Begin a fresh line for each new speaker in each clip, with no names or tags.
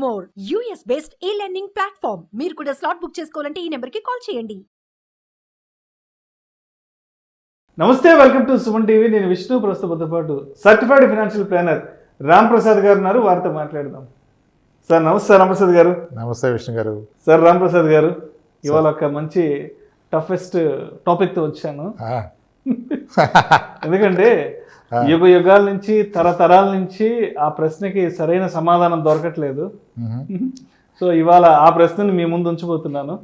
More US based ఈ learning platform. మీరు కూడా స్లాట్ బుక్ చేసుకోవాలంటే ఈ నెంబర్కి కాల్ చేయండి.
నమస్తే, వెల్కమ్ టు సుమన్ టీవీ. నేను విష్ణు. ప్రస్తుతంతో పాటు certified financial planner Ram Prasad గారు ఉన్నారు. వారితో మాట్లాడదాం. సార్ నమస్తే. రామప్రసాద్ గారు.
నమస్తే విష్ణు గారు.
సార్ రామ్ ప్రసాద్ గారు, ఇవాళ ఒక మంచి టఫెస్ట్ టాపిక్తో వచ్చాను. ఎందుకంటే యుగ యుగాల నుంచి తరతరాల నుంచి ఆ ప్రశ్నకి సరైన సమాధానం దొరకట్లేదు. సో ఇవాళ ఆ ప్రశ్నని మీ ముందు ఉంచబోతున్నాను.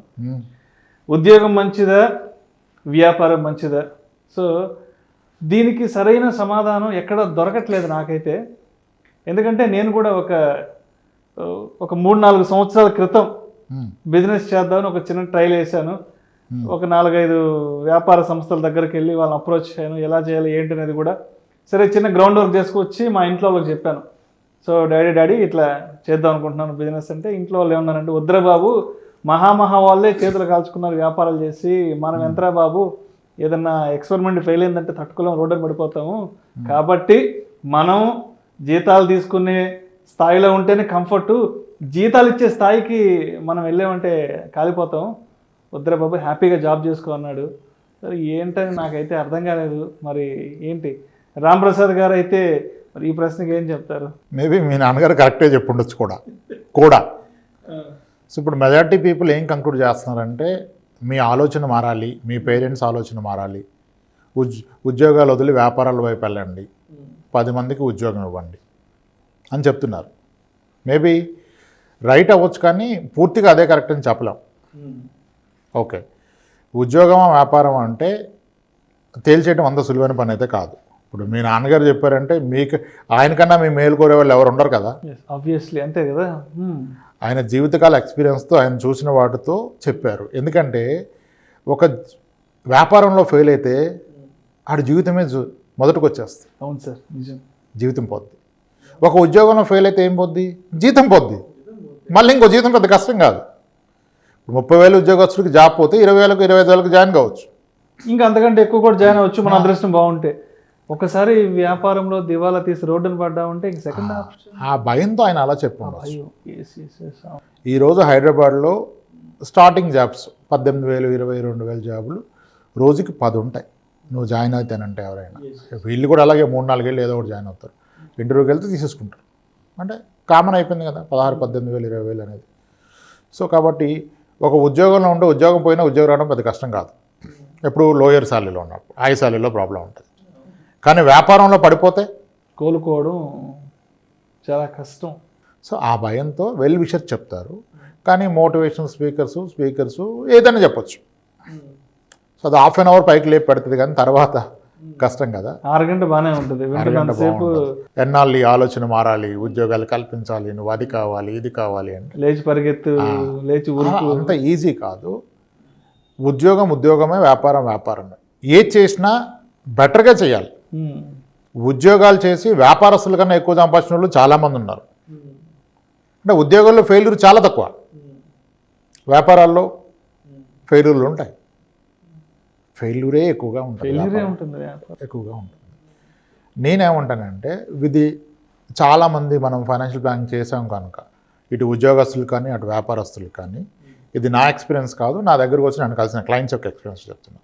ఉద్యోగం మంచిదా, వ్యాపారం మంచిదా? సో దీనికి సరైన సమాధానం ఎక్కడ దొరకట్లేదు నాకైతే. ఎందుకంటే నేను కూడా ఒక 3-4 సంవత్సరాల క్రితం బిజినెస్ చేద్దామని ఒక చిన్న ట్రైల్ వేసాను. ఒక 4-5 వ్యాపార సంస్థల దగ్గరికి వెళ్ళి వాళ్ళని అప్రోచ్ అయ్యాను. ఎలా చేయాలి ఏంటి అనేది కూడా సరే చిన్న గ్రౌండ్ వర్క్ చేసుకొచ్చి మా ఇంట్లో వాళ్ళకి చెప్పాను. సో డాడీ ఇట్లా చేద్దాం అనుకుంటున్నాను బిజినెస్ అంటే, ఇంట్లో వాళ్ళు ఏమన్నారంటే, వద్దురా బాబు, మహా వాళ్ళే చేతులు కాల్చుకున్నారు వ్యాపారాలు చేసి, మనం ఎంతరా బాబు, ఏదన్నా ఎక్స్పెరిమెంట్ ఫెయిల్ అయిందంటే తట్టుకోలేం, రోడ్డు పడిపోతాము. కాబట్టి మనం జీతాలు తీసుకునే స్థాయిలో ఉంటేనే కంఫర్టు, జీతాలు ఇచ్చే స్థాయికి మనం వెళ్ళామంటే కాలిపోతాం. వద్దురా బాబు, హ్యాపీగా జాబ్ చేసుకో అన్నాడు. సరే ఏంటని నాకైతే అర్థం కాలేదు. మరి ఏంటి రామ్ ప్రసాద్ గారు అయితే మరి ఈ ప్రశ్నకి ఏం చెప్తారు?
మేబీ మీ నాన్నగారు కరెక్టే చెప్పుండొచ్చు కూడా. సో ఇప్పుడు మెజారిటీ పీపుల్ ఏం కంక్లూడ్ చేస్తున్నారంటే, మీ ఆలోచన మారాలి, మీ పేరెంట్స్ ఆలోచన మారాలి, ఉద్యోగాలు వదిలి వ్యాపారాల వైపు వెళ్ళండి, 10 మందికి ఉద్యోగం ఇవ్వండి అని చెప్తున్నారు. మేబీ రైట్ అవ్వచ్చు, కానీ పూర్తిగా అదే కరెక్ట్ అని చెప్పలేం. ఓకే, ఉద్యోగం వ్యాపారం అంటే తేల్చేయడం అంత సులువైన పని అయితే కాదు. ఇప్పుడు మీ నాన్నగారు చెప్పారంటే మీకు ఆయనకన్నా మీ మేలు కోరే వాళ్ళు ఎవరు ఉండరు కదా.
ఆబ్వియస్లీ అంతే కదా.
ఆయన జీవితకాల ఎక్స్పీరియన్స్తో ఆయన చూసిన వాటితో చెప్పారు. ఎందుకంటే ఒక వ్యాపారంలో ఫెయిల్ అయితే ఆడి జీవితమే మొదటికి వచ్చేస్తుంది.
అవును సార్, నిజం.
జీవితం పోద్ది. ఒక ఉద్యోగంలో ఫెయిల్ అయితే ఏం పోద్ది? జీతం పోద్ది. మళ్ళీ ఇంకో జీతం పెద్ద కష్టం కాదు. 30,000 ఉద్యోగస్తుడికి జాబ్ పోతే 20,000 25,000 జాయిన్ కావచ్చు.
ఇంకా అంతకంటే ఎక్కువ కూడా జాయిన్ అవ్వచ్చు మన అదృష్టం బాగుంటే. ఒకసారి వ్యాపారంలో దివాలా తీసి రోడ్డును పడ్డామంటే ఇంక సెకండ్ ఆప్షన్.
ఆ భయంతో ఆయన అలా చెప్పండి. ఈరోజు హైదరాబాద్లో స్టార్టింగ్ జాబ్స్ 18,000 22,000 జాబులు రోజుకి 10 ఉంటాయి. నువ్వు జాయిన్ అవుతానంటే ఎవరైనా, వీళ్ళు కూడా అలాగే 3-4 ఏళ్ళు ఏదో ఒకటి జాయిన్ అవుతారు. ఇంటర్వ్యూకి వెళ్తే తీసేసుకుంటారు. అంటే కామన్ అయిపోయింది కదా 16,000 18,000 20,000 అనేది. సో కాబట్టి ఒక ఉద్యోగంలో ఉంటే ఉద్యోగం పోయినా ఉద్యోగం రావడం పెద్ద కష్టం కాదు. ఎప్పుడు లోయర్ శాలరీలో ఉన్నప్పుడు, హై శాలరీలో ప్రాబ్లం ఉంటుంది. కానీ వ్యాపారంలో పడిపోతే
కోలుకోవడం చాలా కష్టం.
సో ఆ భయంతో వెల్ విషర్ చెప్తారు. కానీ మోటివేషనల్ స్పీకర్స్ ఏదైనా చెప్పొచ్చు. సో అది హాఫ్ అన్ అవర్ పైకి లేపి పెడుతుంది, కానీ తర్వాత కష్టం కదా.
6 గంటలు బాగానే ఉంటుంది.
ఎన్నాళ్ళు ఆలోచన మారాలి, ఉద్యోగాలు కల్పించాలి, నువ్వు అది కావాలి ఇది కావాలి అంటే
లేచి పరిగెత్తు, లేచి
అంత ఈజీ కాదు. ఉద్యోగమే, వ్యాపారమే. ఏది చేసినా బెటర్గా చేయాలి. ఉద్యోగాలు చేసి వ్యాపారస్తుల కన్నా ఎక్కువ సంపాదించిన వాళ్ళు చాలామంది ఉన్నారు. అంటే ఉద్యోగాల్లో ఫెయిల్యూర్ చాలా తక్కువ, వ్యాపారాల్లో ఫెయిల్యూర్లు ఉంటాయి. ఫెయిల్యూరే ఎక్కువగా ఉంటుంది. నేనేమంటానంటే, ఇది చాలామంది మనం ఫైనాన్షియల్ ప్లానింగ్ చేసాం కనుక, ఇటు ఉద్యోగస్తులు కానీ అటు వ్యాపారస్తులు కానీ, ఇది నా ఎక్స్పీరియన్స్ కాదు, నా దగ్గరకు వచ్చి నన్ను కలిసిన క్లయింట్స్ యొక్క ఎక్స్పీరియన్స్ చెప్తున్నాను.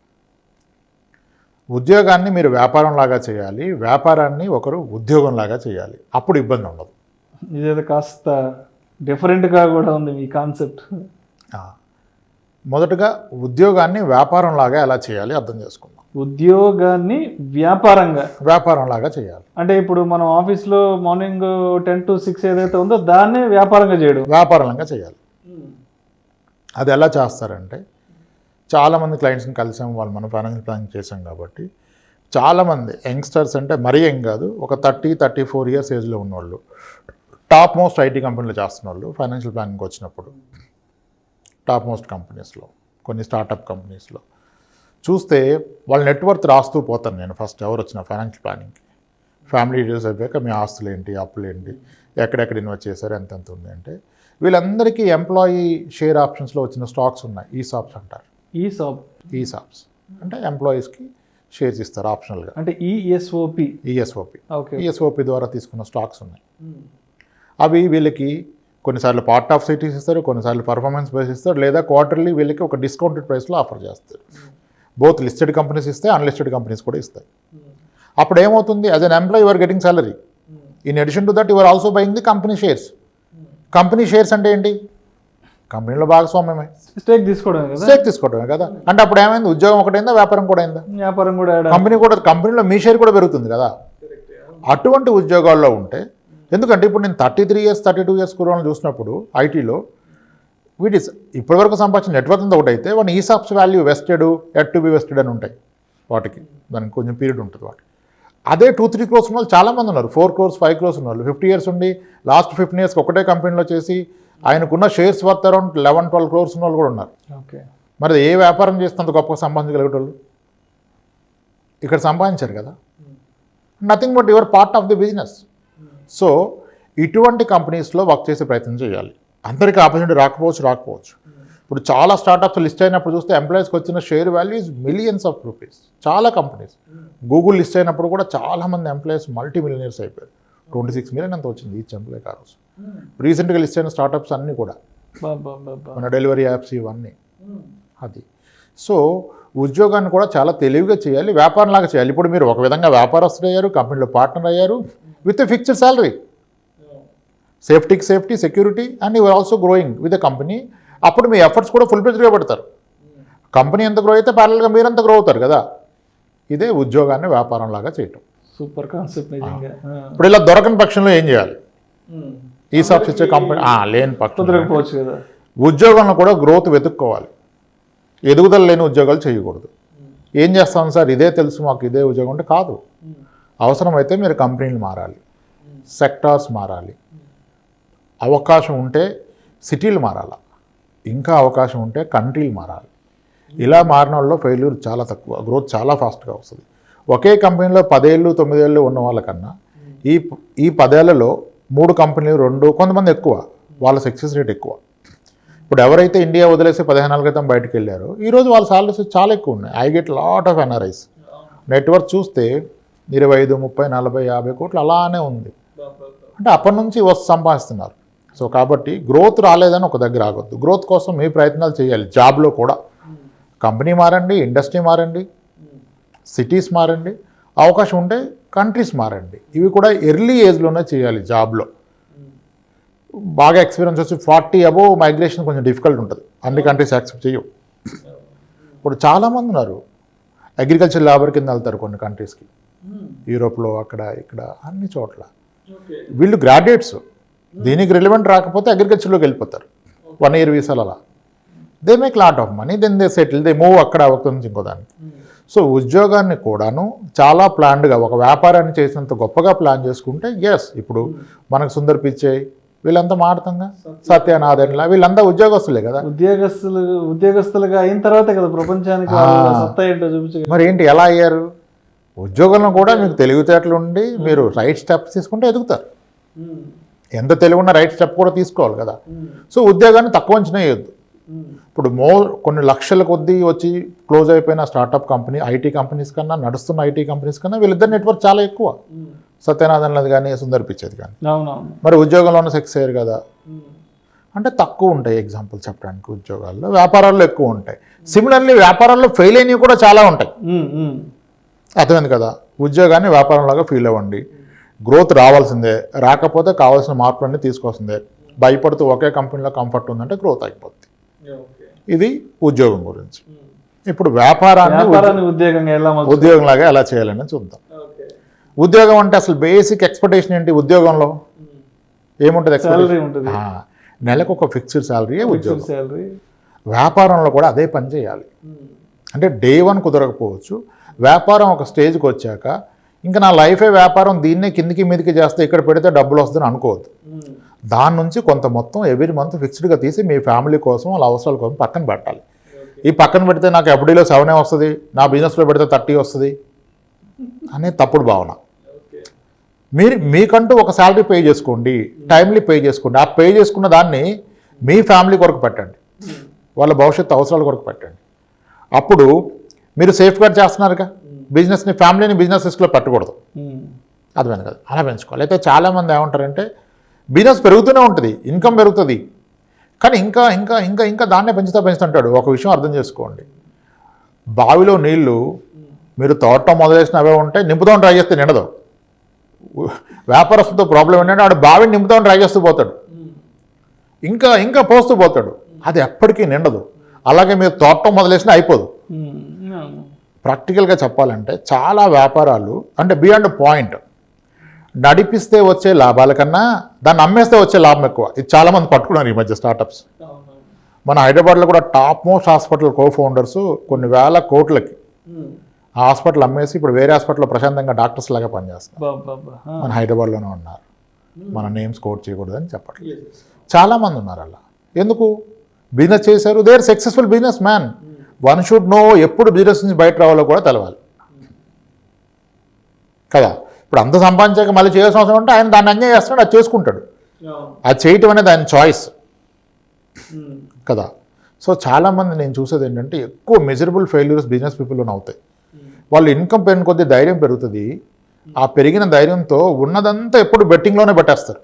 ఉద్యోగాన్ని మీరు వ్యాపారంలాగా చేయాలి, వ్యాపారాన్ని ఒకరు ఉద్యోగంలాగా చేయాలి. అప్పుడు ఇబ్బంది ఉండదు.
ఇదేదో కాస్త డిఫరెంట్గా కూడా ఉంది మీ కాన్సెప్ట్.
మొదటగా ఉద్యోగాన్ని వ్యాపారంలాగా ఎలా చేయాలి అర్థం చేసుకుందాం.
ఉద్యోగాన్ని వ్యాపారంలాగా
చేయాలి
అంటే, ఇప్పుడు మనం ఆఫీస్లో మార్నింగ్ 10 to 6 ఏదైతే ఉందో దాన్నే వ్యాపారంగా చేయాలి.
అది ఎలా చేస్తారంటే, చాలామంది క్లయింట్స్ని కలిసాం, వాళ్ళు మనం ఫైనాన్షియల్ ప్లానింగ్ చేసాం కాబట్టి చాలామంది యంగ్స్టర్స్, అంటే మరీ యంగ్ కాదు, ఒక 30-34 ఇయర్స్ ఏజ్లో ఉన్నవాళ్ళు, టాప్ మోస్ట్ ఐటీ కంపెనీలో చేస్తున్న వాళ్ళు ఫైనాన్షియల్ ప్లానింగ్కి వచ్చినప్పుడు, టాప్ మోస్ట్ కంపెనీస్లో, కొన్ని స్టార్టప్ కంపెనీస్లో చూస్తే వాళ్ళ నెట్వర్త్ రాస్తూ పోతాను నేను. ఫస్ట్ ఎవరు వచ్చిన ఫైనాన్షియల్ ప్లానింగ్కి ఫ్యామిలీ డీటెయిల్స్ అయిపోయాక మీ ఆస్తులు ఏంటి, అప్పులు ఏంటి, ఎక్కడెక్కడ ఇన్వెస్ట్ చేశారు, ఎంత ఉంది అంటే, వీళ్ళందరికీ ఎంప్లాయీ షేర్ ఆప్షన్స్లో వచ్చిన స్టాక్స్ ఉన్నాయి. ఈసాప్స్ అంటారు. ఈసాప్స్ అంటే ఎంప్లాయీస్కి షేర్స్ ఇస్తారు ఆప్షనల్గా.
అంటే ఈఎస్ఓపి
ద్వారా తీసుకున్న స్టాక్స్ ఉన్నాయి. అవి వీళ్ళకి కొన్నిసార్లు పార్ట్ ఆఫ్ సిటీస్ ఇస్తారు, కొన్నిసార్లు పర్ఫార్మెన్స్ బేస్ ఇస్తారు, లేదా క్వార్టర్లీ వీళ్ళకి ఒక డిస్కౌంటెడ్ ప్రైస్లో ఆఫర్ చేస్తారు. బోత్ లిస్టెడ్ కంపెనీస్ ఇస్తాయి, అన్లిస్టెడ్ కంపెనీస్ కూడా ఇస్తాయి. అప్పుడు ఏమవుతుంది, as an employee your getting salary, in addition to that your also buying the company shares. Company shares అంటే ఏంటి, కంపెనీలో భాగస్వామ్యమే,
స్టేక్ తీసుకోవడమే
కదా. అంటే అప్పుడు ఏమైంది, ఉద్యోగం ఒకటైందా, వ్యాపారం కూడా అయిందా,
వ్యాపారం కూడా
కంపెనీలో మీ షేర్ కూడా పెరుగుతుంది కదా. అటువంటి ఉద్యోగాల్లో ఉంటే, ఎందుకంటే ఇప్పుడు నేను 33 years 32 years కుర్రోళ్ళని చూసినప్పుడు ఐటీలో వీటి ఇప్పటివరకు సంపాదించిన నెట్వర్క్ అంతా ఒకటైతే వాడిని ESOPs value vested, at to be vested అని ఉంటాయి వాటికి, దానికి కొంచెం పీరియడ్ ఉంటుంది వాటికి. అదే 2-3 crores ఉన్న వాళ్ళు చాలామంది ఉన్నారు, 4 crores 5 crores ఉన్న వాళ్ళు 50 years ఉండి లాస్ట్ 15 years ఒకటే కంపెనీలో చేసి ఆయనకున్న షేర్స్ వర్త్ అరౌండ్ 11-12 crores ఉన్న వాళ్ళు కూడా ఉన్నారు.
ఓకే,
మరి ఏ వ్యాపారం చేస్తే అంత గొప్పగా సంపాదించగలిగేటోళ్ళు ఇక్కడ సంపాదించారు కదా. Nothing but your part of the business. So ఇటువంటి కంపెనీస్లో వర్క్ చేసే ప్రయత్నం చేయాలి. అందరికీ ఆపర్చునిటీ రాకపోవచ్చు. ఇప్పుడు చాలా స్టార్టప్స్ లిస్ట్ అయినప్పుడు చూస్తే ఎంప్లాయీస్కి వచ్చిన share value is millions of rupees. చాలా కంపెనీస్ గూగుల్ లిస్ట్ అయినప్పుడు కూడా చాలామంది ఎంప్లాయీస్ మల్టీ మిలియనర్స్ అయిపోయారు. 26 million అంత వచ్చింది ఈచ్ ఎంప్లాయ్ ఆ రోజు. రీసెంట్గా లిస్ట్ అయిన స్టార్టప్స్ అన్నీ కూడా మన డెలివరీ యాప్స్ ఇవన్నీ అది. సో ఉద్యోగాన్ని కూడా చాలా తెలివిగా చేయాలి, వ్యాపారంలాగా చేయాలి. ఇప్పుడు మీరు ఒక విధంగా వ్యాపారస్తులు అయ్యారు, కంపెనీలో పార్ట్నర్ అయ్యారు విత్ ఎ ఫిక్స్డ్ శాలరీ, సేఫ్టీకి safety, security, and you are also growing with a company. అప్పుడు మీ ఎఫర్ట్స్ కూడా ఫుల్ ఫ్లెడ్జ్డ్గా పెడతారు. కంపెనీ ఎంత గ్రో అయితే ప్యారల్గా మీరంత గ్రో అవుతారు కదా. ఇదే ఉద్యోగాన్ని వ్యాపారంలాగా చేయటం.
సూపర్ కాన్సెప్ట్ నిజంగా.
ఇప్పుడు ఇలా దొరకని పక్షంలో ఏం చేయాలి, ఈసాప్స్ ఇచ్చే కంపెనీ లేని పక్షం
దొరకపోవచ్చు కదా.
ఉద్యోగంలో కూడా గ్రోత్ వెతుక్కోవాలి, ఎదుగుదల లేని ఉద్యోగాలు చేయకూడదు. ఏం చేస్తాం సార్, ఇదే తెలుసు మాకు, ఇదే ఉద్యోగం అంటే కాదు. అవసరమైతే మీరు కంపెనీలు మారాలి, సెక్టార్స్ మారాలి, అవకాశం ఉంటే సిటీలు మారాలి, ఇంకా అవకాశం ఉంటే కంట్రీలు మారాలి. ఇలా మారిన వాళ్ళలో ఫెయిల్యూర్ చాలా తక్కువ, గ్రోత్ చాలా ఫాస్ట్గా వస్తుంది. ఒకే కంపెనీలో 10 ఏళ్ళు 9 ఏళ్ళు ఉన్న వాళ్ళకన్నా ఈ 10 ఏళ్లలో 3 కంపెనీలు 2, కొంతమంది ఎక్కువ, వాళ్ళ సక్సెస్ రేట్ ఎక్కువ. ఇప్పుడు ఎవరైతే ఇండియా వదిలేసి 15 ఏళ్ళ క్రితం బయటకు వెళ్ళారో ఈరోజు వాళ్ళ సాలరీస్ చాలా ఎక్కువ ఉన్నాయి. I get lot of NRIs. Network చూస్తే 25, 30, 40, 50 కోట్లు అలానే ఉంది. అంటే అప్పటి నుంచి సంపాదిస్తున్నారు. సో కాబట్టి గ్రోత్ రాలేదని ఒక దగ్గర ఆగొద్దు. గ్రోత్ కోసం మీ ప్రయత్నాలు చేయాలి. జాబ్లో కూడా కంపెనీ మారండి, ఇండస్ట్రీ మారండి, సిటీస్ మారండి, అవకాశం ఉంటే కంట్రీస్ మారండి. ఇవి కూడా ఎర్లీ ఏజ్లోనే చేయాలి. జాబ్లో బాగా ఎక్స్పీరియన్స్ వచ్చి 40 అబోవ్ మైగ్రేషన్ కొంచెం డిఫికల్ట్ ఉంటుంది, అన్ని కంట్రీస్ యాక్సెప్ట్ చేయవు. ఇప్పుడు చాలామంది ఉన్నారు అగ్రికల్చర్ లేబర్ కింద వెళ్తారు కొన్ని కంట్రీస్కి, యూరోప్లో అక్కడ ఇక్కడ అన్ని చోట్ల. వీళ్ళు గ్రాడ్యుయేట్స్, దీనికి రిలవెంట్ రాకపోతే అగ్రికల్చర్లోకి వెళ్ళిపోతారు, 1 year వీసాలు అలా. They make lot of money, then they settle, they move అక్కడ ఒక నుంచి ఇంకో దాన్ని. సో ఉద్యోగాన్ని కూడాను చాలా ప్లాన్డ్గా, ఒక వ్యాపారాన్ని చేసినంత గొప్పగా ప్లాన్ చేసుకుంటే ఎస్. ఇప్పుడు మనకు సుందర్ పిచ్చే వీళ్ళంతా మారుతంగా, సత్యనాథన్లా వీళ్ళంతా ఉద్యోగస్తులే కదా.
ఉద్యోగస్తులుగా అయిన తర్వాత కదా ప్రపంచానికి సత్తా ఏంటో చూపించ.
మరి ఏంటి, ఎలా అయ్యారు? ఉద్యోగంలో కూడా మీకు తెలివితేటలు ఉండి మీరు రైట్ స్టెప్స్ తీసుకుంటే ఎదుగుతారు. ఎంత తెలివి ఉన్న రైట్ స్టెప్ కూడా తీసుకోవాలి కదా. సో ఉద్యోగాన్ని తక్కువ అంచనా వేయొద్దు. ఇప్పుడు కొన్ని లక్షల కొద్దీ వచ్చి క్లోజ్ అయిపోయిన స్టార్టప్ కంపెనీ, ఐటీ కంపెనీస్ కన్నా, నడుస్తున్న ఐటీ కంపెనీస్ కన్నా వీళ్ళిద్దరు నెట్వర్క్ చాలా ఎక్కువ. సత్యనాథన్లది కానీ సుందర్ పిచ్చేది కానీ. మరి ఉద్యోగంలో ఉన్న సక్సెస్ అయ్యారు కదా. అంటే తక్కువ ఉంటాయి ఎగ్జాంపుల్ చెప్పడానికి ఉద్యోగాల్లో, వ్యాపారాల్లో ఎక్కువ ఉంటాయి. సిమిలర్లీ వ్యాపారాల్లో ఫెయిల్ అయినవి కూడా చాలా ఉంటాయి. అర్థమైంది కదా. ఉద్యోగాన్ని వ్యాపారంలాగా ఫీల్ అవ్వండి. గ్రోత్ రావాల్సిందే, రాకపోతే కావాల్సిన మార్పులన్నీ తీసుకోవాల్సిందే. భయపడుతూ ఒకే కంపెనీలో కంఫర్ట్ ఉందంటే గ్రోత్ అయిపోద్ది. ఇది ఉద్యోగం గురించి. ఇప్పుడు వ్యాపారాన్ని ఉద్యోగంలాగా ఎలా చేయాలని చూద్దాం. ఉద్యోగం అంటే అసలు బేసిక్ ఎక్స్పెక్టేషన్ ఏంటి? ఉద్యోగంలో ఏముంటుంది? నెలకు ఒక ఫిక్స్డ్ శాలరీయే ఉద్యోగం. వ్యాపారంలో కూడా అదే పని చేయాలి. అంటే డే 1 కుదరకపోవచ్చు, వ్యాపారం ఒక స్టేజ్కి వచ్చాక ఇంకా నా లైఫే వ్యాపారం, దీన్నే కిందికి మీదికి చేస్తే ఇక్కడ పెడితే డబ్బులు వస్తుందని అనుకోవద్దు. దాని నుంచి కొంత మొత్తం ఎవ్రీ మంత్ ఫిక్స్డ్గా తీసి మీ ఫ్యామిలీ కోసం, వాళ్ళ అవసరాల కోసం పక్కన పెట్టాలి. ఈ పక్కన పెడితే నాకు ఎఫ్డీలో 7 వస్తుంది, నా బిజినెస్లో పెడితే 30 వస్తుంది అనే తప్పుడు భావన. మీకంటూ ఒక శాలరీ పే చేసుకోండి, టైమ్లీ పే చేసుకోండి. ఆ పే చేసుకున్న దాన్ని మీ ఫ్యామిలీ కొరకు పెట్టండి, వాళ్ళ భవిష్యత్తు అవసరాల కొరకు పెట్టండి. అప్పుడు మీరు సేఫ్ గార్డ్ చేస్తున్నారుగా బిజినెస్ని, ఫ్యామిలీని బిజినెస్ రిస్క్లో పెట్టకూడదు. అర్థమైంది కదా, అలా పెంచుకోవాలి. అయితే చాలామంది ఏమంటారంటే బిజినెస్ పెరుగుతూనే ఉంటుంది, ఇన్కమ్ పెరుగుతుంది, కానీ ఇంకా ఇంకా ఇంకా ఇంకా దాన్నే పెంచుతుంటాడు. ఒక విషయం అర్థం చేసుకోండి, బావిలో నీళ్లు మీరు తోటం మొదలేసిన అవే ఉంటాయి, నింపుతాం ట్రై చేస్తే నిండదు. వ్యాపారస్తుతో ప్రాబ్లం ఏంటంటే ఆడు బావిని నింపుతాం ట్రై చేస్తూ పోతాడు, ఇంకా ఇంకా పోస్తూ పోతాడు, అది ఎప్పటికీ నిండదు. అలాగే మీరు తోటం మొదలేసినా అయిపోదు. ప్రాక్టికల్గా చెప్పాలంటే చాలా వ్యాపారాలు అంటే బియాండ్ పాయింట్, నడిపిస్తే వచ్చే లాభాల కన్నా దాన్ని అమ్మేస్తే వచ్చే లాభం ఎక్కువ. ఇది చాలామంది పట్టుకున్నారు ఈ మధ్య స్టార్టప్స్. మన హైదరాబాద్లో కూడా టాప్ మోస్ట్ హాస్పిటల్ కో-ఫౌండర్స్ కొన్ని వేల కోట్లకి ఆ హాస్పిటల్ అమ్మేసి ఇప్పుడు వేరే హాస్పిటల్లో ప్రశాంతంగా డాక్టర్స్ లాగా పనిచేస్తారు. మన హైదరాబాద్లోనే ఉన్నారు, మన నేమ్స్ కోట్ చేయకూడదని చెప్పట్లేదు. చాలామంది ఉన్నారు అలా. ఎందుకు? బిజినెస్ చేశారు, they are successful business man. One should know ఎప్పుడు బిజినెస్ నుంచి బయట రావాలో కూడా తెలవాలి కదా. ఇప్పుడు అంత సంపాదించాక మళ్ళీ చేయాల్సిన అవసరం ఉంటే ఆయన దాన్ని ఎంజాయ్ చేస్తున్నాడు, అది చేసుకుంటాడు. అది చేయటం అనేది ఆయన చాయిస్ కదా. సో చాలామంది నేను చూసేది ఏంటంటే ఎక్కువ మెజరబుల్ ఫెయిల్యూర్స్ బిజినెస్ పీపుల్లోనే అవుతాయి. వాళ్ళు ఇన్కమ్ పెరిగిన కొద్దీ ధైర్యం పెరుగుతుంది, ఆ పెరిగిన ధైర్యంతో ఉన్నదంతా ఎప్పుడు బెట్టింగ్లోనే పెట్టేస్తారు.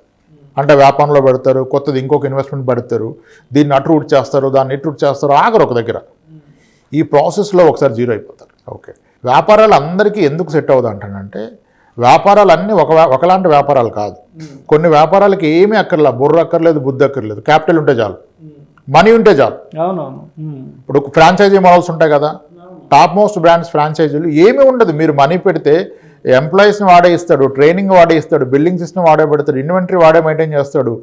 అంటే వ్యాపారంలో పెడతారు, కొత్తది ఇంకొక ఇన్వెస్ట్మెంట్ పెడతారు, దీన్ని అటు రూట్ చేస్తారు, దాన్ని ఇటు రూట్ చేస్తారు, ఆగరు ఒక దగ్గర. ఈ ప్రాసెస్లో ఒకసారి జీరో అయిపోతారు. ఓకే, వ్యాపారాలు అందరికీ ఎందుకు సెట్ అవుతుంది అంటానంటే వ్యాపారాలు అన్నీ ఒకలాంటి వ్యాపారాలు కాదు. కొన్ని వ్యాపారాలకి ఏమీ అక్కర్లేదు, బుర్ర అక్కర్లేదు, బుద్ధి అక్కర్లేదు, క్యాపిటల్ ఉంటే చాలు, మనీ ఉంటే చాలు. ఇప్పుడు ఫ్రాంచైజీ మోడల్స్ ఉంటాయి కదా, టాప్ మోస్ట్ బ్రాండ్స్ ఫ్రాంచైజీలు ఏమీ ఉండదు. మీరు మనీ పెడితే ఎంప్లాయీస్ని వాడే ఇస్తాడు, ట్రైనింగ్ వాడే ఇస్తాడు, బిల్డింగ్ సిస్టమ్ వాడే పెడతాడు, ఇన్వెంటరీ వాడే మెయింటైన్ చేస్తాడు,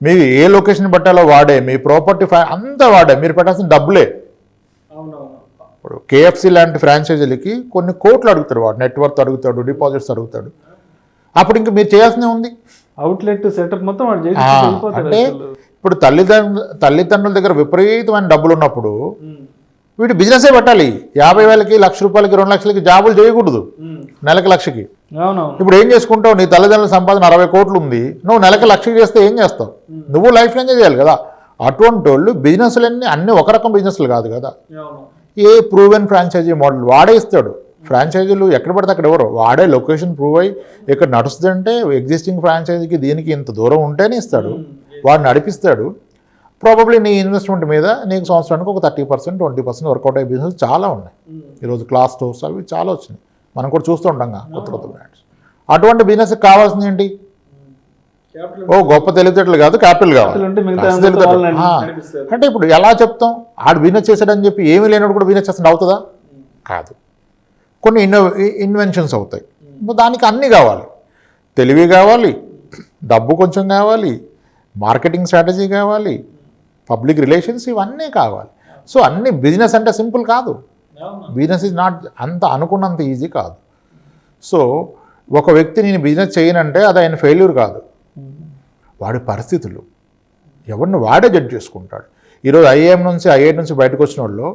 మీరు ఏ లొకేషన్ పెట్టాలో వాడే, మీ ప్రాపర్టీ అంతా వాడే, మీరు పెట్టాల్సిన డబ్బులే. ఇప్పుడు కేఎఫ్సి లాంటి ఫ్రాంచైజీలకి కొన్ని కోట్లు అడుగుతాడు, వాడు నెట్వర్త్ అడుగుతాడు, డిపాజిట్స్ అడుగుతాడు. అప్పుడు ఇంక మీరు చేయాల్సిందే ఉంది,
అవుట్లెట్ సెటప్ మొత్తం
అంటే ఇప్పుడు తల్లిదండ్రుల దగ్గర విపరీతమైన డబ్బులు ఉన్నప్పుడు వీడు బిజినెసే పెట్టాలి. 50,000కి, ₹1,00,000, 2,00,000కి జాబులు చేయకూడదు, నెలకి 1,00,000కి. ఇప్పుడు ఏం చేసుకుంటావు? నీ తల్లిదండ్రుల సంపాదన 60 కోట్లు ఉంది, నువ్వు నెలకి 1,00,000 చేస్తే ఏం చేస్తావు? నువ్వు లైఫ్ ఎంజాయ్ చేయాలి కదా. అటువంటి వాళ్ళు బిజినెస్లన్నీ అన్నీ ఒక రకం బిజినెస్లు కాదు కదా. ఏ ప్రూవెన్ ఫ్రాంచైజీ మోడల్ వాడే ఇస్తాడు. ఫ్రాంచైజీలు ఎక్కడ పడితే అక్కడ ఎవరు వాడే లొకేషన్ ప్రూవ్ అయ్యి ఇక్కడ నడుస్తుందంటే ఎగ్జిస్టింగ్ ఫ్రాంచైజీకి దీనికి ఇంత దూరం ఉంటేనే ఇస్తాడు, వాడు నడిపిస్తాడు. ప్రాబబ్లీ నీ ఇన్వెస్ట్మెంట్ మీద నీకు సంవత్సరానికి ఒక 30%, 20% వర్కౌట్ అయ్యే బిజినెస్ చాలా ఉన్నాయి. ఈరోజు క్లాస్ స్టోర్స్ అవి చాలా వచ్చినాయి, మనం కూడా చూస్తూ ఉంటాం కొత్త కొత్త బ్రాండ్స్. అటువంటి బిజినెస్కి కావాల్సింది ఏంటి? ఓ గొప్ప తెలివితేటలు కాదు, క్యాపిటల్ కావాలి. అంటే ఇప్పుడు ఎలా చెప్తాం? ఆడు బిజినెస్ చేశాడని చెప్పి ఏమీ లేనప్పుడు కూడా బిజినెస్ చేస్తాడు అవుతుందా? కాదు. కొన్ని ఇన్వెన్షన్స్ అవుతాయి, దానికి అన్నీ కావాలి. తెలివి కావాలి, డబ్బు కొంచెం కావాలి, మార్కెటింగ్ స్ట్రాటజీ కావాలి, పబ్లిక్ రిలేషన్స్, ఇవన్నీ కావాలి. సో అన్ని బిజినెస్ అంటే సింపుల్ కాదు, బిజినెస్ ఈజ్ నాట్ అంత అనుకున్నంత ఈజీ కాదు. సో ఒక వ్యక్తి నేను బిజినెస్ చేయనంటే అది ఆయన ఫెయిల్యూర్ కాదు, వాడి పరిస్థితులు ఎవరిని వాడే జడ్జ్ చేసుకుంటాడు. ఈరోజు ఐఐఎం నుంచి ఐఐటి నుంచి బయటకు వచ్చిన వాళ్ళు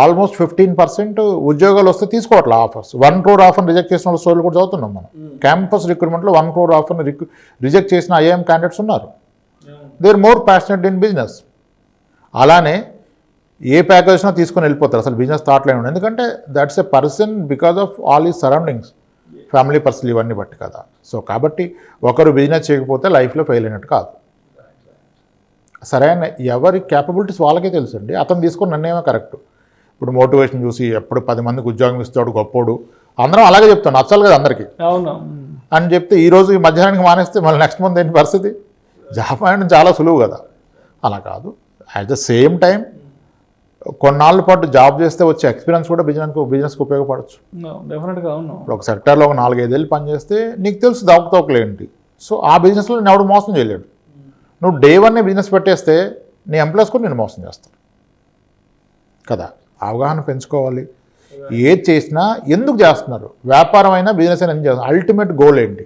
ఆల్మోస్ట్ 15% ఉద్యోగాలు వస్తే తీసుకోవట్లే ఆఫర్స్. 1 crore ఆఫర్ని రిజెక్ట్ చేసిన వాళ్ళ స్టోరీలు కూడా చదువుతున్నాం మనం. క్యాంపస్ రిక్రూట్మెంట్లో 1 crore ఆఫర్ని రిజెక్ట్ చేసిన ఐఐఎం క్యాండిడేట్స్ ఉన్నారు. They are more passionate in business. అలానే ఏ ప్యాకేజ్ వచ్చినా తీసుకొని వెళ్ళిపోతారు, అసలు బిజినెస్ థాట్ లైన్ ఉండదు. ఎందుకంటే that's a person because of all ఈ సరౌండింగ్స్, ఫ్యామిలీ పర్సన్ ఇవన్నీ బట్టి కదా. సో కాబట్టి ఒకరు బిజినెస్ చేయకపోతే లైఫ్లో ఫెయిల్ అయినట్టు కాదు. సరైన ఎవరి క్యాపబిలిటీస్ వాళ్ళకే తెలుసు అండి. అతను తీసుకుని నన్నేమో కరెక్ట్. ఇప్పుడు మోటివేషన్ చూసి ఎప్పుడు 10 మందికి ఉద్యోగం ఇస్తాడు గొప్పోడు, అందరం అలాగే చెప్తాం, నచ్చాలి కదా అందరికీ అని చెప్తే ఈరోజు ఈ మధ్యాహ్నానికి మానేస్తే మళ్ళీ నెక్స్ట్ మంత్ ఏంటి పరిస్థితి? జాబ్ అనేది చాలా సులువు కదా. అలా కాదు. అట్ ద సేమ్ టైం కొన్నాళ్ళ పాటు జాబ్ చేస్తే వచ్చే ఎక్స్పీరియన్స్ కూడా బిజినెస్కి ఉపయోగపడవచ్చు.
డెఫినెట్గా.
ఇప్పుడు ఒక సెక్టర్లో ఒక 4-5 ఏళ్ళు పనిచేస్తే నీకు తెలుసు దాకుతోకలేంటి. సో ఆ బిజినెస్లో నేను ఎవడు మోసం చేయలేడు. నువ్వు డే 1 బిజినెస్ పెట్టేస్తే నీ ఎంప్లాయీస్ కూడా నేను మోసం చేస్తాను కదా. అవగాహన పెంచుకోవాలి. ఏది చేసినా ఎందుకు చేస్తున్నారు, వ్యాపారం అయినా బిజినెస్ అయినా ఎందుకు చేస్తున్నారు, అల్టిమేట్ గోల్ ఏంటి?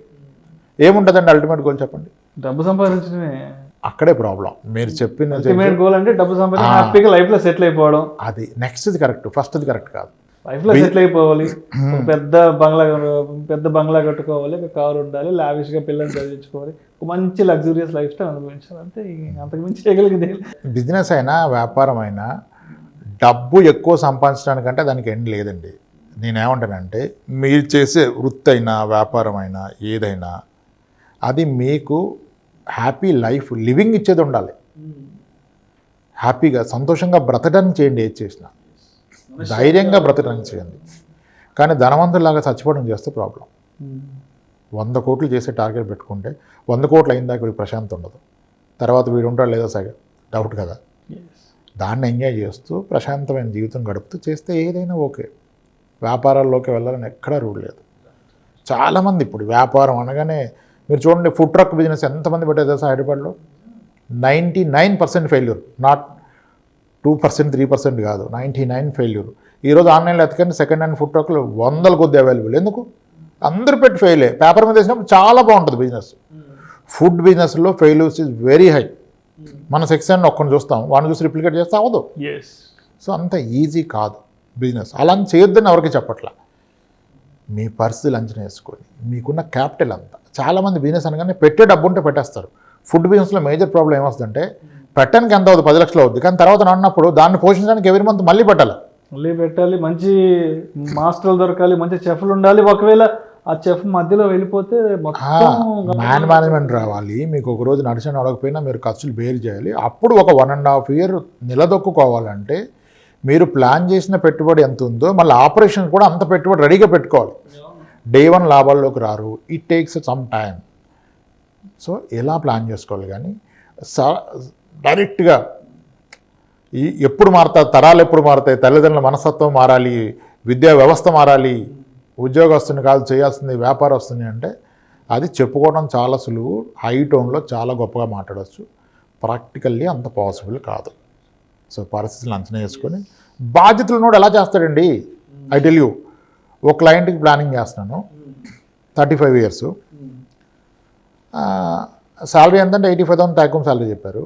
ఏముంటుందండి అల్టిమేట్ గోల్ చెప్పండి?
డబ్బు సంపాదించడమే.
అక్కడే ప్రాబ్లం. మీరు చెప్పిన
గోల్ అంటే డబ్బు సంపాదించి హ్యాపీగా లైఫ్లో సెటిల్ అయిపోవడం.
అది నెక్స్ట్ది కరెక్ట్, ఫస్ట్ది కరెక్ట్ కాదు.
లైఫ్లో సెటిల్ అయిపోవాలి, పెద్ద బంగ్లా కట్టుకోవాలి, ఒక కారు ఉండాలి, లావిష్గా పిల్లల్ని చదివించుకోవాలి, ఒక మంచి లగ్జూరియస్ లైఫ్ స్టైల్ అనుభవించాలి, అంతే. అంతకు మించి చేయగలిగింది
బిజినెస్ అయినా వ్యాపారం అయినా డబ్బు ఎక్కువ సంపాదించడానికంటే దానికి ఎండ్ లేదండి. నేనేమంటానంటే మీరు చేసే వృత్తి అయినా వ్యాపారం అయినా ఏదైనా అది మీకు హ్యాపీ లైఫ్ లివింగ్ ఇచ్చేది ఉండాలి. హ్యాపీగా సంతోషంగా బ్రతకడానికి చేయండి, ఏది చేసినా ధైర్యంగా బ్రతకడానికి చేయండి. కానీ ధనవంతులాగా చచ్చిపోవడం చేస్తే ప్రాబ్లం. 100 కోట్లు చేసే టార్గెట్ పెట్టుకుంటే 100 కోట్లు అయిందాక వీడికి ప్రశాంతత ఉండదు. తర్వాత వీడు ఉంటాడు లేదా డౌట్ కదా. దాన్ని ఎంజాయ్ చేస్తూ ప్రశాంతమైన జీవితం గడుపుతూ చేస్తే ఏదైనా ఓకే. వ్యాపారాల్లోకి వెళ్ళాలని ఎక్కడా రూల్ లేదు. చాలామంది ఇప్పుడు వ్యాపారం అనగానే మీరు చూడండి, ఫుడ్ ట్రక్ బిజినెస్ ఎంతమంది పెట్టారు తెలుసా హైదరాబాద్లో? 99% ఫెయిల్యూర్, నాట్ 2% 3% కాదు, 99 ఫెయిల్యూర్. ఈరోజు ఆన్లైన్లో ఎతకండి సెకండ్ హ్యాండ్ ఫుడ్ ట్రక్లు 100 కొద్ది అవైలబుల్. ఎందుకు? అందరూ పెట్టి ఫెయిలే. పేపర్ మీద వేసినప్పుడు చాలా బాగుంటుంది బిజినెస్. ఫుడ్ బిజినెస్లో ఫెయిల్యూర్స్ ఈజ్ వెరీ హై. మన సెక్షన్ ఒక్కరిని చూస్తాం, వాడిని చూసి రిప్లికేట్ చేస్తే అవ్వదు. సో అంత ఈజీ కాదు బిజినెస్. అలా చేయొద్దని ఎవరికి చెప్పట్లా. మీ పరిస్థితులు అంచనా వేసుకొని మీకున్న క్యాపిటల్ అంతా. చాలామంది బిజినెస్ అనగానే పెట్టే డబ్బు ఉంటే పెట్టేస్తారు. ఫుడ్ బిజినెస్లో మేజర్ ప్రాబ్లం ఏమొస్తుందంటే పెట్టడానికి ఎంత అవుతుంది, 10 లక్షలు అవుతుంది, కానీ తర్వాత అన్నప్పుడు దాన్ని పోషించడానికి ఎవరి మంత్ మళ్ళీ పెట్టాలి. మంచి
మాస్టర్లు దొరకాలి, మంచి చెఫ్లు ఉండాలి. ఒకవేళ ఆ చెఫ్ మధ్యలో వెళ్ళిపోతే
మేనేజ్మెంట్ రావాలి. మీకు ఒక రోజు నడిచిన అడగకపోయినా మీరు ఖర్చులు బేర్ చేయాలి. అప్పుడు ఒక 1.5 year నిలదొక్కుకోవాలంటే మీరు ప్లాన్ చేసిన పెట్టుబడి ఎంత ఉందో మళ్ళీ ఆపరేషన్ కూడా అంత పెట్టుబడి రెడీగా పెట్టుకోవాలి. డే 1 లాభాల్లోకి రారు. It takes some time. So ఎలా ప్లాన్ చేసుకోవాలి. కానీ డైరెక్ట్గా ఎప్పుడు మారుతాయి తరాలు, ఎప్పుడు మారుతాయి, తల్లిదండ్రుల మనస్తత్వం మారాలి, విద్యా వ్యవస్థ మారాలి, ఉద్యోగస్తుని కాదు చేయాల్సింది వ్యాపారస్తుని అంటే అది చెప్పుకోవడం చాలా సులువు. హై టోన్లో చాలా గొప్పగా మాట్లాడవచ్చు. ప్రాక్టికల్లీ అంత పాసిబుల్ కాదు. సో పరిస్థితులను అంచనా వేసుకొని బాధ్యతలు నోడు ఎలా చేస్తాడండి. ఐ టెల్ యూ, ఒక క్లయింట్కి ప్లానింగ్ చేస్తున్నాను, 35 years, శాలరీ ఎంతంటే 85,000 టైకం శాలరీ చెప్పారు.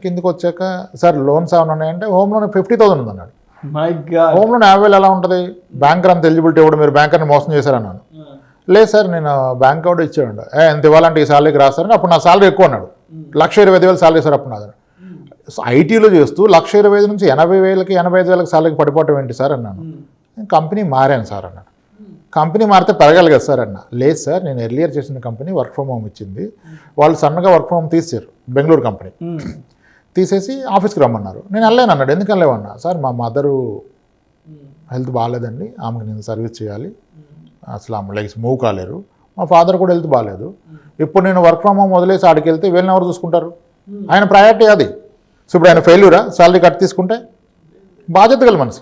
కిందకి వచ్చాక సార్ లోన్స్ ఏమైనా ఉన్నాయంటే హోమ్ లోన్ 50,000 ఉందన్నాడు. హోమ్ లోన్ 50,000 ఎలా ఉంటుంది? బ్యాంకర్ అంత ఎలిజిబిలిటీ ఇవ్వడం, మీరు బ్యాంకర్ని మోసం చేశారన్నాను. లేదు సార్ నేను బ్యాంక్ అకౌంట్ ఇచ్చాడు. ఎంత ఇవ్వాలంటే ఈ శాలరీకి రాస్తారని. అప్పుడు నా శాలరీ ఎక్కువ అన్నాడు. 1,25,000 శాలరీ సార్ అప్పుడు నాది. ఐటీలో చేస్తూ 1,25,000 నుంచి 80,000కి 85,000కి శాలరీకి పడిపోవటం ఏంటి సార్ అన్నాను. కంపెనీ మారాను సార్ అన్నాడు. కంపెనీ మారితే పెరగాలి కదా సార్ అన్న. లేదు సార్ నేను ఎర్లియర్ చేసిన కంపెనీ వర్క్ ఫ్రమ్ హోమ్ ఇచ్చింది, వాళ్ళు సన్నగా వర్క్ ఫ్రమ్ హోమ్ తీసారు. బెంగళూరు కంపెనీ తీసేసి ఆఫీస్కి రమ్మన్నారు. నేను వెళ్ళాను అన్నాడు. ఎందుకు వెళ్ళామన్నా? సార్ మా మదరు హెల్త్ బాగాలేదండి, ఆమెకు నేను సర్వీస్ చేయాలి, అసలు ఆమె లైక్ మూవ్ కాలేరు. మా ఫాదర్ కూడా హెల్త్ బాగాలేదు. ఇప్పుడు నేను వర్క్ ఫ్రమ్ హోమ్ వదిలేసి ఆడికి వెళ్తే వీళ్ళని ఎవరు చూసుకుంటారు? ఆయన ప్రయారిటీ అది. సో ఇప్పుడు ఆయన ఫెయిల్యూరా శాలరీ కట్ తీసుకుంటే? బాధ్యత గల మనిషి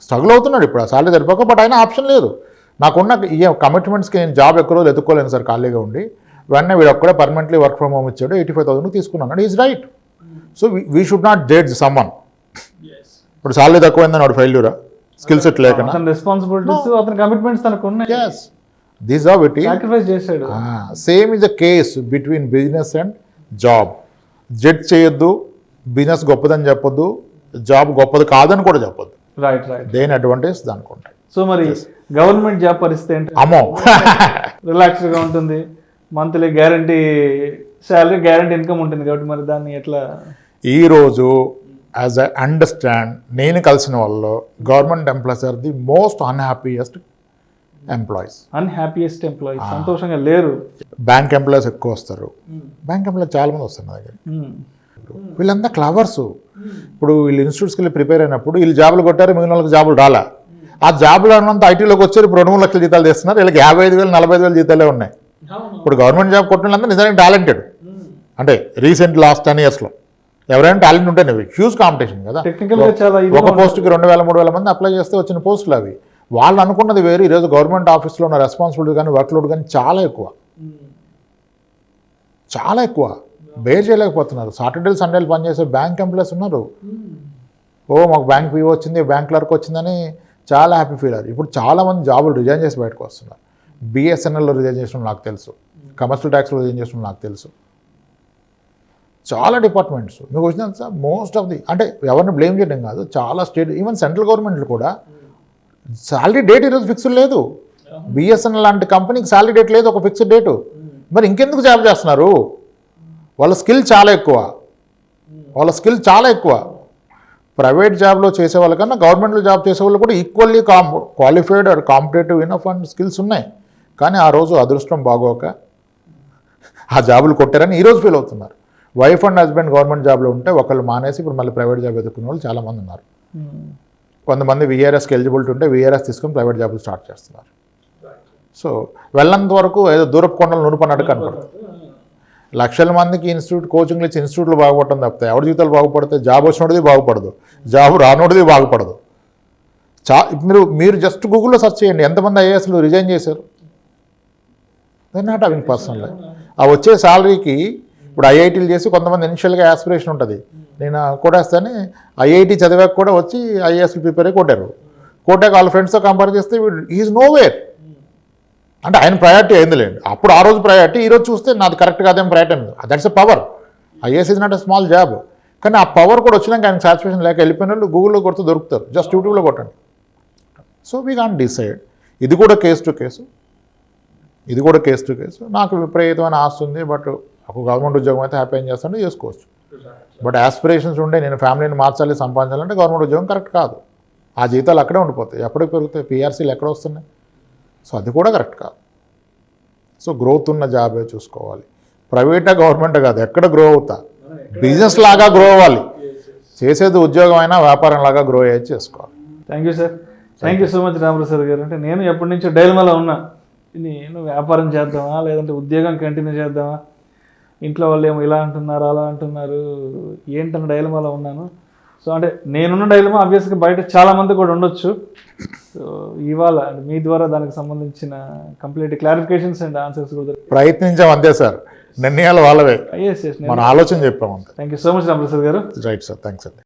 స్ట్రగుల్ అవుతున్నాడు ఇప్పుడు, ఆ శాలరీ సరిపోక. బట్ అయినా ఆప్షన్ లేదు. నాకున్న ఈ కమిట్మెంట్స్కి నేను జాబ్ ఎక్కడో ఎత్తుక్కోలేను సార్ ఖాళీగా ఉండి. వెంటనే వీడు ఒక్కడే పర్మనెంట్లీ వర్క్ ఫ్రమ్ హోమ్ ఇచ్చాడు, 85,000 తీసుకున్నాడు. Is right. So we should not judge someone. ఇప్పుడు శాలరీ తక్కువైందని వాడు ఫెయిల్యూరా? స్కిల్ సెట్ లేకుండా.
రెస్పాన్సిబిలిటీస్, అతని కమిట్మెంట్స్ తనకు ఉన్నాయి.
These are it.
సాక్రిఫైస్ చేశాడు.
Same is the case between business and job. Judge చేయొద్దు, బిజినెస్ గొప్పదని చెప్పొద్దు, జాబ్ గొప్పది కాదని కూడా చెప్పొద్దు.
రైట్.
దేని అడ్వాంటేజ్ దానికి ఉంటాయి.
సో మరి గవర్నమెంట్ జాబ్ పరిస్థితి ఏంటి?
అమ్మో
రిలాక్స్డ్గా ఉంటుంది, monthly guarantee salary, guarantee income ఉంటుంది కాబట్టి మరి దాన్ని ఎట్లా?
ఈరోజు యాజ్ ఐ అండర్స్టాండ్, నేను కలిసిన వాళ్ళు government employees are the most unhappiest employees.
Unhappiest employees, సంతోషంగా లేరు.
బ్యాంక్ ఎంప్లాయీస్ ఎక్కువ వస్తారు. బ్యాంక్ ఎంప్లాయీస్ చాలా మంది వస్తారు నా దగ్గర. వీళ్ళంతా క్లవర్స్. ఇప్పుడు వీళ్ళు ఇన్స్టిట్యూట్స్కి వెళ్ళి ప్రిపేర్ అయినప్పుడు వీళ్ళు జాబులు కొట్టారు, మిగిలిన వాళ్ళకి జాబులు రాలా. ఆ జాబులు అన్నంత ఐటీలోకి వచ్చారు, ఇప్పుడు 2-3 లక్షల జీతాలు చేస్తున్నారు. వీళ్ళకి 55,000 45,000 జీతాలే ఉన్నాయి. ఇప్పుడు గవర్నమెంట్ జాబ్ కొట్టిన వాళ్ళంతా నిజంగా టాలెంటెడ్. అంటే రీసెంట్ లాస్ట్ 10 yearsలో ఎవరైనా టాలెంట్ ఉంటేనే. హ్యూజ్ కాంపిటీషన్ కదా. ఒక పోస్ట్కి 2,000-3,000 మంది అప్లై చేస్తే వచ్చిన పోస్టులు అవి. వాళ్ళు అనుకున్నది వేరు. ఈరోజు గవర్నమెంట్ ఆఫీస్లో ఉన్న రెస్పాన్సిబిలిటీ కానీ వర్క్ లోడ్ కానీ చాలా ఎక్కువ బేర్ చేయలేకపోతున్నారు. సాటర్డేలు సండేలు పనిచేసే బ్యాంక్ ఎంప్లాయీస్ ఉన్నారు. మాకు బ్యాంక్ పీఓ వచ్చింది, బ్యాంక్ క్లర్క్ వచ్చిందని చాలా హ్యాపీ ఫీల్ అయ్యారు. ఇప్పుడు చాలామంది జాబులు రిజైన్ చేసి బయటకు వస్తున్నారు. బిఎస్ఎన్ఎల్లో రిజైన్ చేసిన నాకు తెలుసు, కమర్షియల్ ట్యాక్స్లో రిజైన్ చేసిన నాకు తెలుసు. చాలా డిపార్ట్మెంట్స్ మీకు వచ్చిన సార్ మోస్ట్ ఆఫ్ ది, అంటే ఎవరిని బ్లేమ్ చేయడం కాదు, చాలా స్టేట్ ఈవెన్ సెంట్రల్ గవర్నమెంట్లు కూడా శాలరీ డేట్ ఈరోజు ఫిక్స్డ్ లేదు. బిఎస్ఎన్ఎల్ లాంటి కంపెనీకి శాలరీ డేట్ లేదు, ఒక ఫిక్స్డ్ డేటు. మరి ఇంకెందుకు జాబ్ చేస్తున్నారు? వాళ్ళ స్కిల్ చాలా ఎక్కువ. ప్రైవేట్ జాబ్లో చేసే వాళ్ళకన్నా గవర్నమెంట్లో జాబ్ చేసే వాళ్ళు కూడా equally qualified are competitive enough and skills ఉన్నాయి. కానీ ఆ రోజు అదృష్టం బాగోక ఆ జాబులు కొట్టారని ఈరోజు ఫీల్ అవుతున్నారు. వైఫ్ అండ్ హస్బెండ్ గవర్నమెంట్ జాబ్లో ఉంటే ఒకళ్ళు మానేసి ఇప్పుడు మళ్ళీ ప్రైవేట్ జాబ్ ఎదుర్కొనే వాళ్ళు చాలామంది ఉన్నారు. కొంతమంది వీఆర్ఎస్కి ఎలిజిబిలిటీ ఉంటే వీఆర్ఎస్ తీసుకొని ప్రైవేట్ జాబులు స్టార్ట్ చేస్తున్నారు. సో వెళ్ళంత వరకు ఏదో దూరపు కొండలు నునుపన్నట్టు కనపడుతుంది. లక్షల మందికి ఇన్స్టిట్యూట్ కోచింగ్లు ఇచ్చి ఇన్స్టిట్యూట్లు బాగుపడటం తప్పితే ఎవరి జీవితాలు బాగుపడితే జాబ్ వచ్చినోడిది బాగుపడదు, జాబ్ రానోడిది బాగుపడదు. మీరు జస్ట్ గూగుల్లో సెర్చ్ చేయండి, ఎంతమంది ఐఏఎస్లు రిజైన్ చేశారు. They not having personal. ఆ వచ్చే శాలరీకి ఇప్పుడు ఐఐటీలు చేసి కొంతమంది ఇనిషియల్గా యాస్పిరేషన్ ఉంటుంది, నేను కొట్టేస్తాను ఐఐటీ చదివాక కూడా వచ్చి ఐఏఎస్లు ప్రిపేర్ అయ్యి కొట్టారు. కొట్టాక వాళ్ళ ఫ్రెండ్స్తో కంపేర్ చేస్తే ఈజ్ నో వేర్. అంటే ఆయన ప్రయారిటీ అయిందిలేండి, అప్పుడు ఆ రోజు ప్రయారిటీ, ఈరోజు చూస్తే నాది కరెక్ట్ కాదేం ప్రయారిటీ అయింది. That's a power. IAS is not a small job. కానీ ఆ పవర్ కూడా వచ్చినాక ఆయన సాటిస్ఫాక్షన్ లేక వెళ్ళిపోయిన వాళ్ళు గూగుల్లో కొడుతూ దొరుకుతారు, జస్ట్ యూట్యూబ్లో కొట్టండి. So we can't decide. ఇది కూడా కేసు టు కేసు, ఇది కూడా కేసు టు కేసు. నాకు విపరీతమైన ఆస్తి ఉంది, బట్ ఒక గవర్నమెంట్ ఉద్యోగం అయితే హ్యాపీ ఏం చేస్తానో చేసుకోవచ్చు. బట్ ఆస్పిరేషన్స్ ఉండే నేను ఫ్యామిలీని మార్చాలి, సంపాదించాలంటే గవర్నమెంట్ ఉద్యోగం కరెక్ట్ కాదు. ఆ జీతాలు అక్కడే ఉండిపోతాయి, ఎప్పటికి పెరుగుతాయి, పీఆర్సీలు ఎక్కడ వస్తున్నాయి. సో అది కూడా కరెక్ట్ కాదు. సో గ్రోత్ ఉన్న జాబే చూసుకోవాలి. ప్రైవేటా గవర్నమెంట్ కాదు, ఎక్కడ గ్రో అవుతా, బిజినెస్ లాగా గ్రో అవ్వాలి. చేసేది ఉద్యోగం అయినా వ్యాపారం లాగా గ్రో అయ్యేది చేసుకోవాలి.
Thank you sir, thank you so much Ramprasad గారు. అంటే నేను ఎప్పటి నుంచో డైలమాలో ఉన్నా, నేను వ్యాపారం చేద్దామా లేదంటే ఉద్యోగం కంటిన్యూ చేద్దామా, ఇంట్లో వాళ్ళు ఏమో ఇలా అంటున్నారు అలా అంటున్నారు, ఏంటన్న డైలమాలో ఉన్నాను. సో అంటే నేనున్న డైలమా ఆబ్వియస్గా బయట చాలామంది కూడా ఉండొచ్చు. సో ఇవాళ మీ ద్వారా దానికి సంబంధించిన కంప్లీట్ క్లారిఫికేషన్స్ అండ్ ఆన్సర్స్ కూడా
ప్రయత్నించాం అంతే సార్, నిర్ణయాలు వాళ్ళవే,
ఎస్ ఎస్
మన ఆలోచన చెప్పాం అంతే.
Thank you so much Ramprasad garu.
Right sir, thanks అండి.